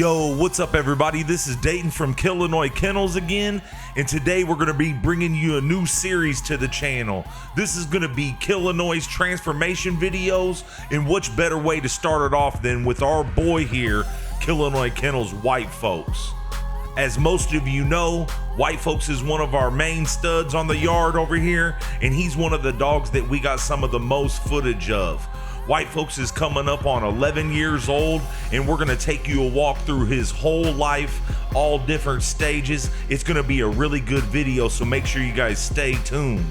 Yo, what's up everybody? This is Dayton from Killinois Kennels again, and today we're going to be bringing you a new series to the channel. This is going to be Killinois transformation videos, and which better way to start it off than with our boy here, Killinois Kennels White Folks. As most of you know, White Folks is one of our main studs on the yard over here, and he's one of the dogs that we got some of the most footage of. White Folks is coming up on 11 years old, and we're gonna take you a walk through his whole life, all different stages. It's gonna be a really good video, so make sure you guys stay tuned.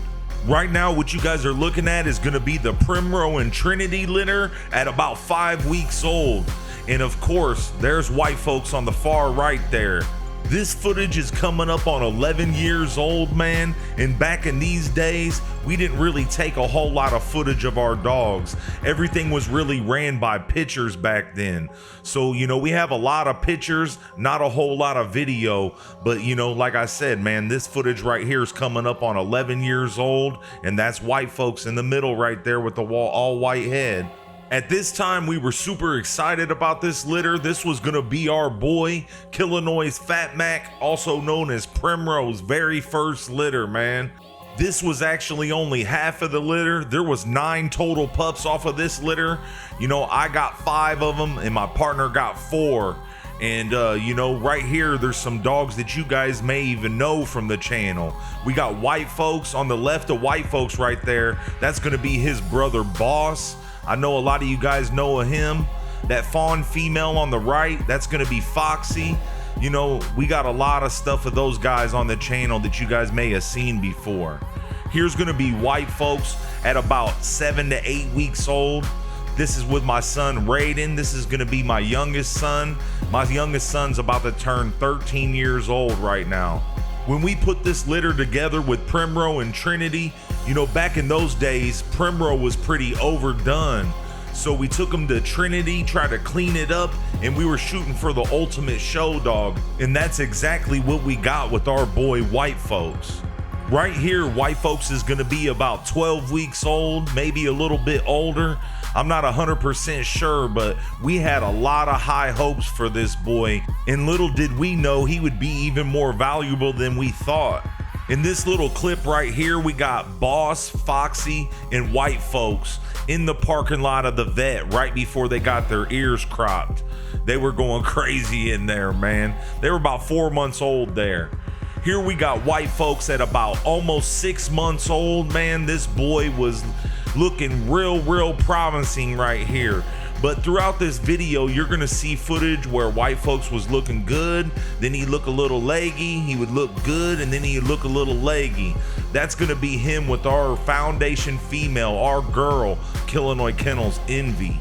Right now, what you guys are looking at is gonna be the Primrose and Trinity litter at about 5 weeks old. And of course, there's White Folks on the far right there. This footage is coming up on 11 years old, man, and back in these days, we didn't really take a whole lot of footage of our dogs. Everything was really ran by pictures back then. So, we have a lot of pictures, not a whole lot of video, but like I said, man, this footage right here is coming up on 11 years old, and that's White Folks in the middle right there with the all white head. At this time, we were super excited about this litter. This was gonna be our boy, Killinois Fat Mac, also known as Primrose's very first litter, man. This was actually only half of the litter. There was 9 total pups off of this litter. I got 5 of them and my partner got 4. And right here, there's some dogs that you guys may even know from the channel. We got White Folks on the left of White Folks right there. That's gonna be his brother, Boss. I know a lot of you guys know of him. That fawn female on the right, that's gonna be Foxy. We got a lot of stuff of those guys on the channel that you guys may have seen before. Here's gonna be White Folks at about 7 to 8 weeks old. This is with my son, Raiden. This is gonna be my youngest son. My youngest son's about to turn 13 years old right now. When we put this litter together with Primrose and Trinity, back in those days, Primrose was pretty overdone. So we took him to Trinity, tried to clean it up, and we were shooting for the ultimate show dog. And that's exactly what we got with our boy White Folks. Right here, White Folks is gonna be about 12 weeks old, maybe a little bit older. I'm not 100% sure, but we had a lot of high hopes for this boy, and little did we know he would be even more valuable than we thought. In this little clip right here, we got Boss, Foxy, and White Folks in the parking lot of the vet right before they got their ears cropped. They were going crazy in there, man. They were about 4 months old there. Here we got White Folks at about almost 6 months old, man. This boy was looking real promising right here. But throughout this video, you're gonna see footage where White Folks was looking good, then he'd look a little leggy, he would look good, and then he'd look a little leggy. That's gonna be him with our foundation female, our girl, Killinois Kennels Envy.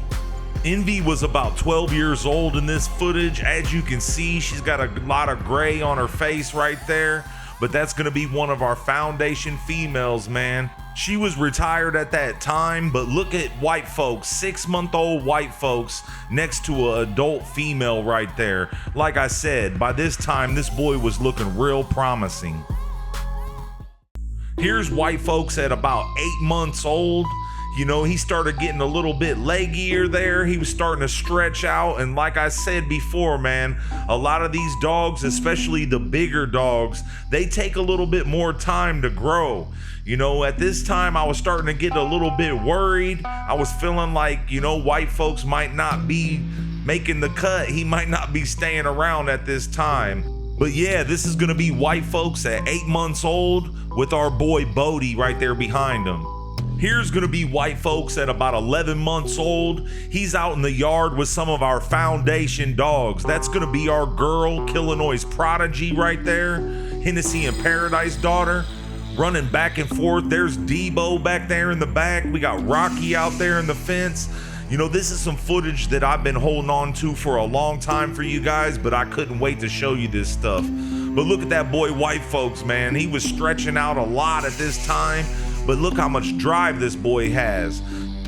Envy was about 12 years old in this footage. As you can see, she's got a lot of gray on her face right there, but that's gonna be one of our foundation females, man. She was retired at that time, but look at White Folks, 6-month-old White Folks next to an adult female right there. Like I said, by this time, this boy was looking real promising. Here's White Folks at about 8 months old. He started getting a little bit leggier there. He was starting to stretch out. And like I said before, man, a lot of these dogs, especially the bigger dogs, they take a little bit more time to grow. At this time, I was starting to get a little bit worried. I was feeling like, White Folks might not be making the cut. He might not be staying around at this time. But yeah, this is gonna be White Folks at 8 months old with our boy Bodie right there behind him. Here's gonna be White Folks at about 11 months old. He's out in the yard with some of our foundation dogs. That's gonna be our girl, Killinois Prodigy right there. Hennessy and Paradise daughter, running back and forth. There's Debo back there in the back. We got Rocky out there in the fence. This is some footage that I've been holding on to for a long time for you guys, but I couldn't wait to show you this stuff. But look at that boy White Folks, man. He was stretching out a lot at this time, but look how much drive this boy has.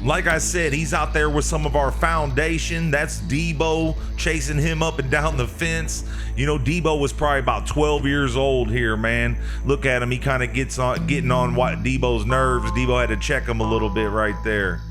Like I said, he's out there with some of our foundation. That's Debo chasing him up and down the fence. Debo was probably about 12 years old here, man. Look at him, he kind of getting on Debo's nerves. Debo had to check him a little bit right there.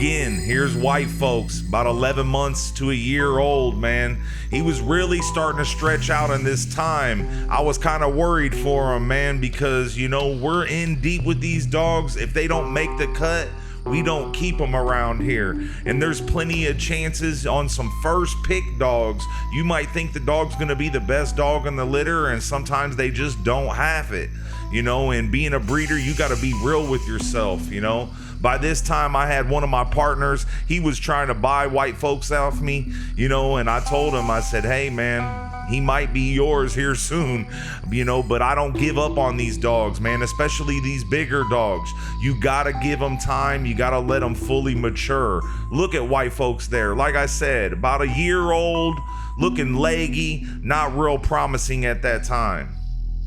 Again, here's white folks, about 11 months to a year old, man. He was really starting to stretch out in this time. I was kind of worried for him, man, because, you know, we're in deep with these dogs. If they don't make the cut, we don't keep them around here. And there's plenty of chances on some first pick dogs. You might think the dog's gonna be the best dog in the litter, and sometimes they just don't have it, you know. And being a breeder, you gotta be real with yourself, you know. By this time, I had one of my partners, he was trying to buy white folks off me, you know, and I told him, I said, hey man, he might be yours here soon, you know, but I don't give up on these dogs, man, especially these bigger dogs. You gotta give them time. You gotta let them fully mature. Look at white folks there. Like I said, about a year old, looking leggy, not real promising at that time.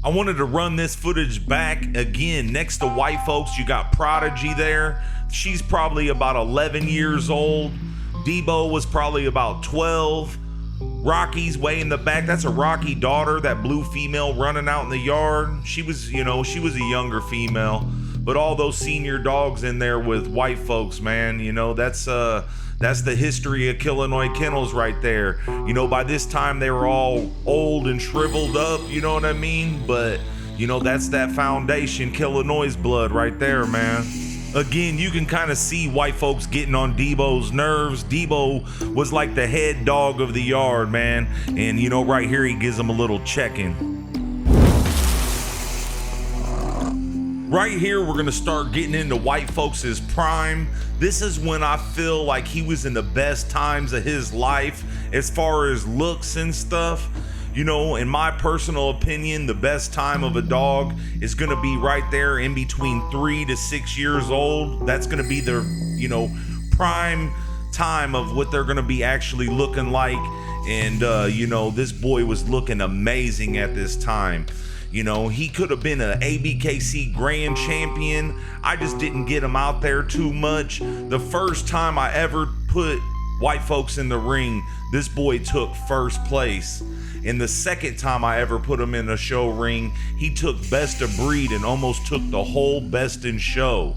I wanted to run this footage back again. Next to white folks, you got Prodigy there. She's probably about 11 years old. Debo was probably about 12. Rocky's way in the back. That's a Rocky daughter, that blue female running out in the yard. She was, you know, she was a younger female. But all those senior dogs in there with white folks, man, you know, that's the history of Killinois Kennels right there. You know, by this time they were all old and shriveled up, you know what I mean? But, you know, that's that foundation, Killinois blood right there, man. Again, you can kind of see white folks getting on Debo's nerves. Debo was like the head dog of the yard, man. And, you know, right here he gives him a little check-in. Right here, we're gonna start getting into white folks' prime. This is when I feel like he was in the best times of his life as far as looks and stuff. You know, in my personal opinion, the best time of a dog is gonna be right there in between 3 to 6 years old. That's gonna be their, you know, prime time of what they're gonna be actually looking like. And, you know, this boy was looking amazing at this time. You know, he could have been an ABKC grand champion. I just didn't get him out there too much. The first time I ever put white folks in the ring, this boy took first place. And the second time I ever put him in a show ring, he took best of breed and almost took the whole best in show.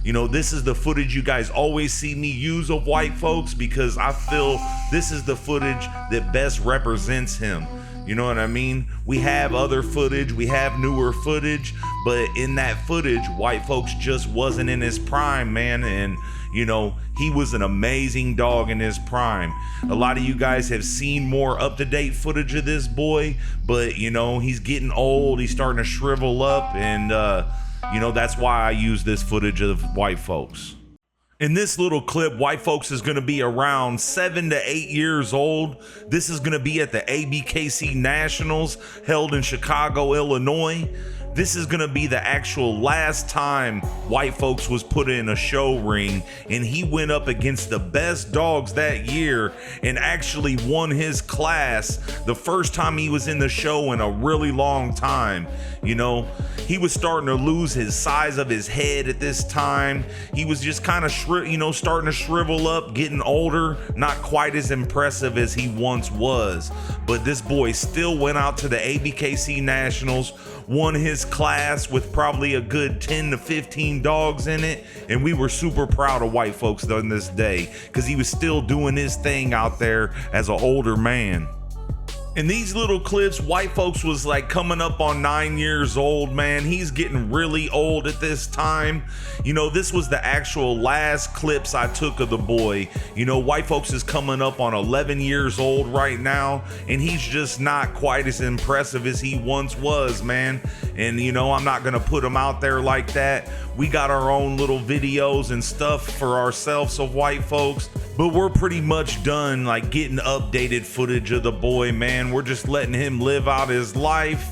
You know, this is the footage you guys always see me use of white folks because I feel this is the footage that best represents him. You know what I mean? We have other footage, we have newer footage, but in that footage, white folks just wasn't in his prime, man. And, you know, he was an amazing dog in his prime. A lot of you guys have seen more up-to-date footage of this boy, but, you know, he's getting old, he's starting to shrivel up, and, you know, that's why I use this footage of white folks. In this little clip, white folks is gonna be around 7 to 8 years old. This is gonna be at the ABKC Nationals held in Chicago, Illinois. This is gonna be the actual last time white folks was put in a show ring, and he went up against the best dogs that year and actually won his class the first time he was in the show in a really long time. You know, he was starting to lose his size of his head at this time. He was just kind of, you know, starting to shrivel up, getting older, not quite as impressive as he once was. But this boy still went out to the ABKC Nationals, won his class with probably a good 10 to 15 dogs in it, and we were super proud of white folks on this day because he was still doing his thing out there as an older man. In these little clips, white folks was like coming up on 9 years old, man. He's getting really old at this time. You know, this was the actual last clips I took of the boy. You know, white folks is coming up on 11 years old right now, and he's just not quite as impressive as he once was, man. And, you know, I'm not gonna put him out there like that. We got our own little videos and stuff for ourselves of white folks, but we're pretty much done like getting updated footage of the boy, man. We're just letting him live out his life,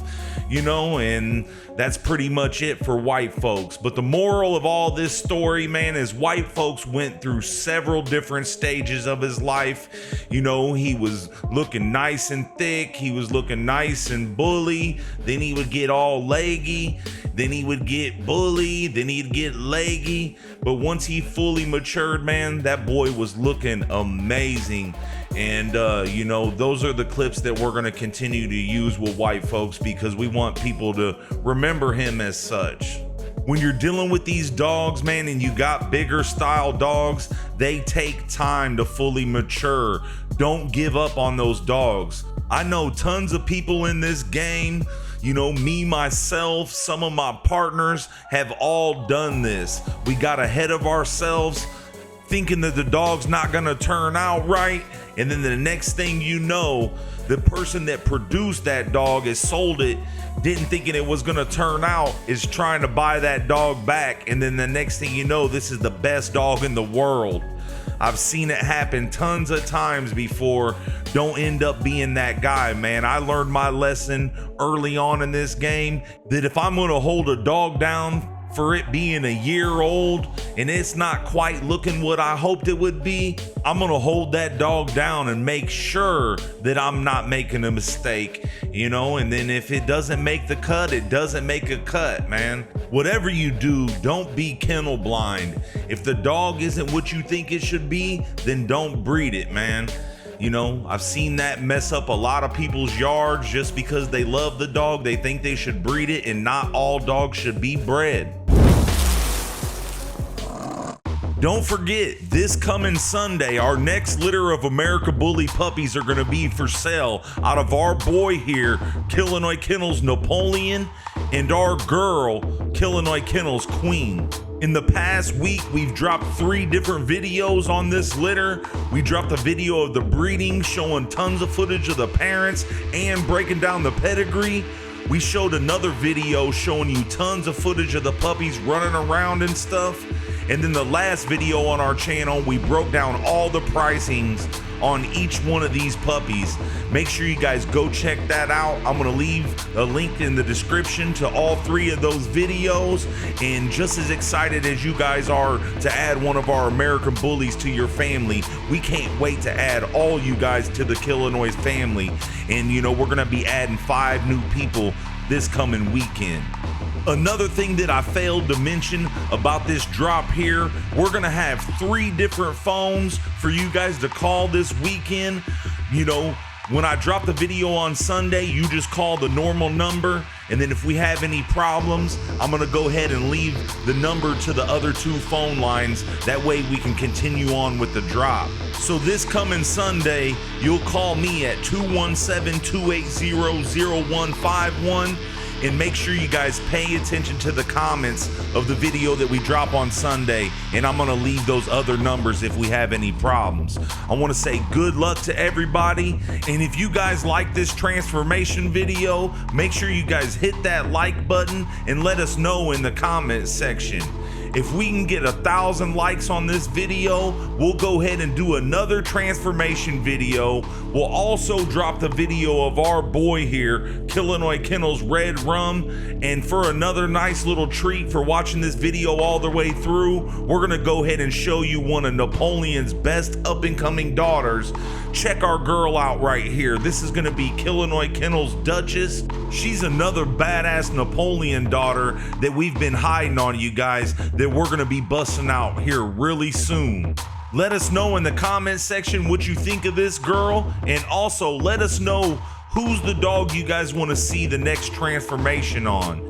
you know, and that's pretty much it for white folks. But the moral of all this story, man, is white folks went through several different stages of his life. You know, he was looking nice and thick, he was looking nice and bully, then he would get all leggy, then he would get bully, then he'd get leggy. But once he fully matured, man, that boy was looking amazing. And, you know, those are the clips that we're going to continue to use with white folks because we want people to remember him as such. When you're dealing with these dogs, man, and you got bigger style dogs, they take time to fully mature. Don't give up on those dogs. I know tons of people in this game, you know, me, myself, some of my partners have all done this. We got ahead of ourselves thinking that the dog's not gonna turn out right, and then the next thing you know, the person that produced that dog has sold it, didn't thinking it was gonna turn out, is trying to buy that dog back, and then the next thing you know, this is the best dog in the world. I've seen it happen tons of times before. Don't end up being that guy, man. I learned my lesson early on in this game that if I'm gonna hold a dog down for it being a year old and it's not quite looking what I hoped it would be, I'm gonna hold that dog down and make sure that I'm not making a mistake, you know. And then if it doesn't make the cut, it doesn't make a cut, man. Whatever you do, don't be kennel blind. If the dog isn't what you think it should be, then don't breed it, man. You know, I've seen that mess up a lot of people's yards just because they love the dog. They think they should breed it, and not all dogs should be bred. Don't forget, this coming Sunday, our next litter of American Bully puppies are gonna be for sale out of our boy here, Killinois Kennels Napoleon, and our girl, Killinois Kennels Queen. In the past week, we've dropped 3 different videos on this litter. We dropped a video of the breeding, showing tons of footage of the parents and breaking down the pedigree. We showed another video showing you tons of footage of the puppies running around and stuff. And then the last video on our channel, we broke down all the pricings on each one of these puppies. Make sure you guys go check that out. I'm gonna leave a link in the description to all 3 of those videos. And just as excited as you guys are to add one of our American Bullies to your family, we can't wait to add all you guys to the Killinois family. And you know, we're gonna be adding 5 new people this coming weekend. Another thing that I failed to mention about this drop here, we're gonna have 3 different phones for you guys to call this weekend. You know, when I drop the video on Sunday, you just call the normal number, and then if we have any problems, I'm gonna go ahead and leave the number to the other 2 phone lines. That way we can continue on with the drop. So this coming Sunday, you'll call me at 217-280-0151. And make sure you guys pay attention to the comments of the video that we drop on Sunday, and I'm gonna leave those other numbers if we have any problems. I wanna say good luck to everybody, and if you guys like this transformation video, make sure you guys hit that like button and let us know in the comment section. If we can get 1,000 likes on this video, we'll go ahead and do another transformation video. We'll also drop the video of our boy here, Killinois Kennels Red Rum. And for another nice little treat for watching this video all the way through, we're gonna go ahead and show you one of Napoleon's best up and coming daughters. Check our girl out right here. This is gonna be Killinois Kennels Duchess. She's another badass Napoleon daughter that we've been hiding on you guys, that we're gonna be busting out here really soon. Let us know in the comment section what you think of this girl, and also let us know who's the dog you guys want to see the next transformation on.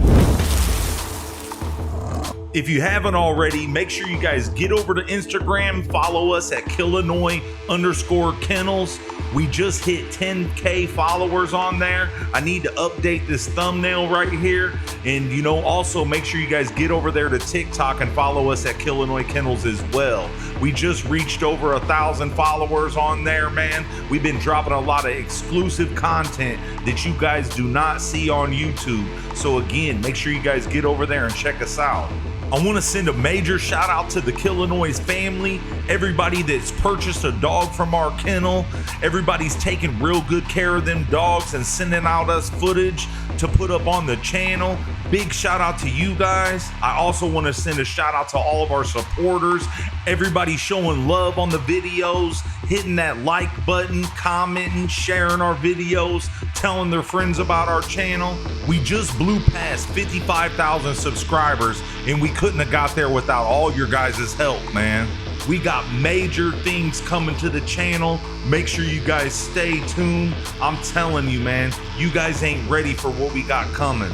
If you haven't already, make sure you guys get over to Instagram, follow us at Killinois_Kennels. We just hit 10K followers on there. I need to update this thumbnail right here. And you know, also make sure you guys get over there to TikTok and follow us at Killinois Kennels as well. We just reached over 1,000 followers on there, man. We've been dropping a lot of exclusive content that you guys do not see on YouTube. So again, make sure you guys get over there and check us out. I want to send a major shout out to the Killinois family, everybody that's purchased a dog from our kennel. Everybody's taking real good care of them dogs and sending out us footage to put up on the channel. Big shout out to you guys. I also want to send a shout out to all of our supporters, everybody showing love on the videos, hitting that like button, commenting, sharing our videos, telling their friends about our channel. We just blew past 55,000 subscribers, and we couldn't have got there without all your guys' help, man. We got major things coming to the channel. Make sure you guys stay tuned. I'm telling you, man, you guys ain't ready for what we got coming.